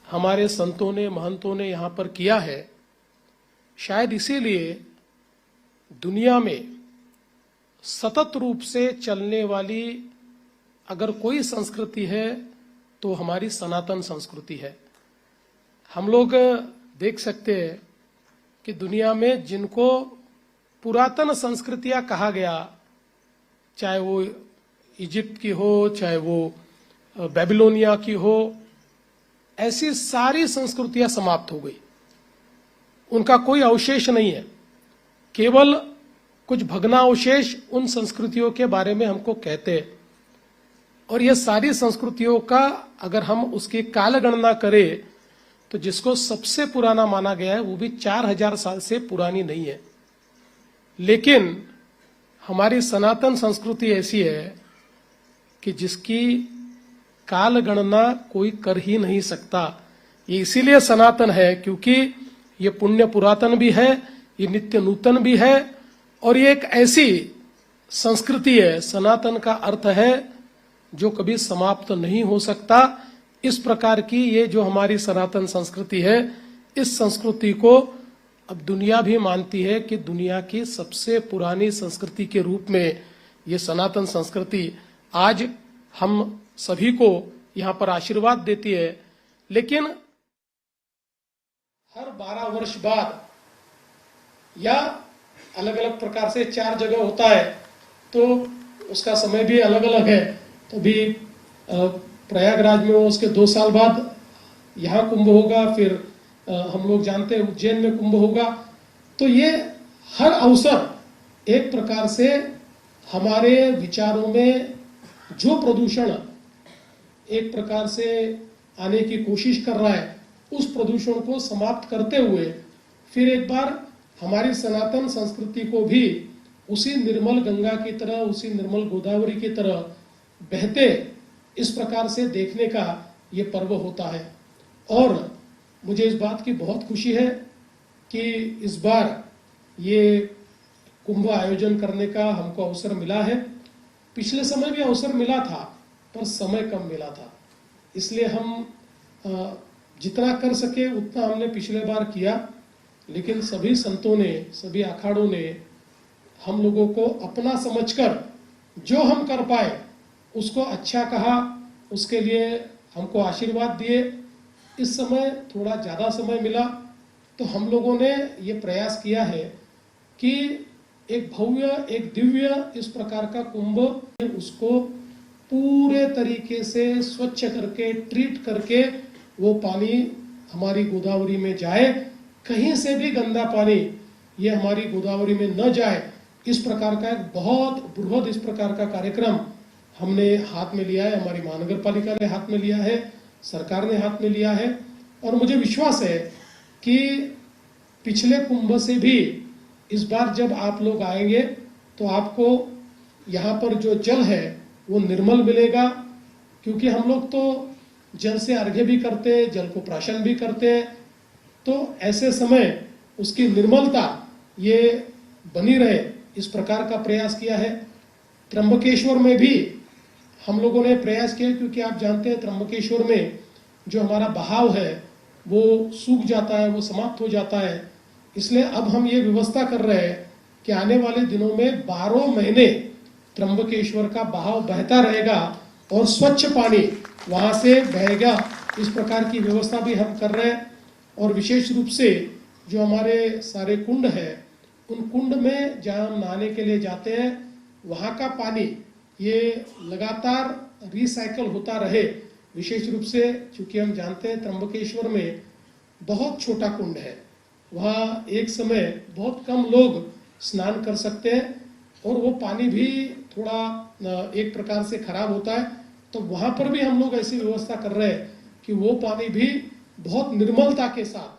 हमारे संतों ने, महंतों ने यहाँ पर किया है, शायद इसीलिए दुनिया में सतत रूप से चलने वाली अगर कोई संस्कृति है तो हमारी सनातन संस्कृति है। हम लोग देख सकते हैं कि दुनिया में जिनको पुरातन संस्कृतियां कहा गया, चाहे वो इजिप्ट की हो, चाहे वो बेबीलोनिया की हो, ऐसी सारी संस्कृतियां समाप्त हो गई, उनका कोई अवशेष नहीं है। केवल कुछ भग्नावशेष उन संस्कृतियों के बारे में हमको कहते हैं। और ये सारी संस्कृतियों का अगर हम उसकी काल गणना करें तो जिसको सबसे पुराना माना गया है वो भी 4000 साल से पुरानी नहीं है। लेकिन हमारी सनातन संस्कृति ऐसी है कि जिसकी काल गणना कोई कर ही नहीं सकता। ये इसीलिए सनातन है क्योंकि ये पुण्य पुरातन भी है, ये नित्य नूतन भी है, और ये एक ऐसी संस्कृति है, सनातन का अर्थ है जो कभी समाप्त नहीं हो सकता। इस प्रकार की ये जो हमारी सनातन संस्कृति है, इस संस्कृति को अब दुनिया भी मानती है कि दुनिया की सबसे पुरानी संस्कृति के रूप में ये सनातन संस्कृति आज हम सभी को यहाँ पर आशीर्वाद देती है। लेकिन हर 12 वर्ष बाद या अलग अलग प्रकार से 4 जगह होता है तो उसका समय भी अलग अलग है। तो भी प्रयागराज में उसके 2 साल बाद यहाँ कुंभ होगा, फिर हम लोग जानते हैं उज्जैन में कुंभ होगा। तो ये हर अवसर एक प्रकार से हमारे विचारों में जो प्रदूषण एक प्रकार से आने की कोशिश कर रहा है, उस प्रदूषण को समाप्त करते हुए फिर एक बार हमारी सनातन संस्कृति को भी उसी निर्मल गंगा की तरह, उसी निर्मल गोदावरी की तरह बहते इस प्रकार से देखने का ये पर्व होता है। और मुझे इस बात की बहुत खुशी है कि इस बार ये कुंभ आयोजन करने का हमको अवसर मिला है। पिछले समय भी अवसर मिला था पर समय कम मिला था, इसलिए हम जितना कर सके उतना हमने पिछले बार किया। लेकिन सभी संतों ने, सभी अखाड़ों ने हम लोगों को अपना समझकर जो हम कर पाए उसको अच्छा कहा, उसके लिए हमको आशीर्वाद दिए। इस समय थोड़ा ज़्यादा समय मिला तो हम लोगों ने ये प्रयास किया है कि एक भव्य, एक दिव्य इस प्रकार का कुंभ, उसको पूरे तरीके से स्वच्छ करके, ट्रीट करके वो पानी हमारी गोदावरी में जाए, कहीं से भी गंदा पानी ये हमारी गोदावरी में न जाए। इस प्रकार का एक बहुत बृहद इस प्रकार का कार्यक्रम हमने हाथ में लिया है, हमारी महानगर पालिका ने हाथ में लिया है, सरकार ने हाथ में लिया है। और मुझे विश्वास है कि पिछले कुंभ से भी इस बार जब आप लोग आएंगे तो आपको यहाँ पर जो जल है वो निर्मल मिलेगा, क्योंकि हम लोग तो जल से अर्घ्य भी करते हैं, जल को प्राशन भी करते हैं। तो ऐसे समय उसकी निर्मलता ये बनी रहे, इस प्रकार का प्रयास किया है। त्र्यंबकेश्वर में भी हम लोगों ने प्रयास किया, क्योंकि आप जानते हैं त्र्यंबकेश्वर में जो हमारा बहाव है वो सूख जाता है, वो समाप्त हो जाता है। इसलिए अब हम ये व्यवस्था कर रहे हैं कि आने वाले दिनों में 12 महीने त्र्यंबकेश्वर का बहाव बहता रहेगा और स्वच्छ पानी वहाँ से बहेगा। इस प्रकार की व्यवस्था भी हम कर रहे हैं। और विशेष रूप से जो हमारे सारे कुंड है, उन कुंड में जहाँ हम नहाने के लिए जाते हैं वहाँ का पानी ये लगातार रिसाइकल होता रहे। विशेष रूप से चूंकि हम जानते हैं त्र्यंबकेश्वर में बहुत छोटा कुंड है, वहाँ एक समय बहुत कम लोग स्नान कर सकते हैं और वो पानी भी थोड़ा एक प्रकार से खराब होता है। तो वहाँ पर भी हम लोग ऐसी व्यवस्था कर रहे हैं कि वो पानी भी बहुत निर्मलता के साथ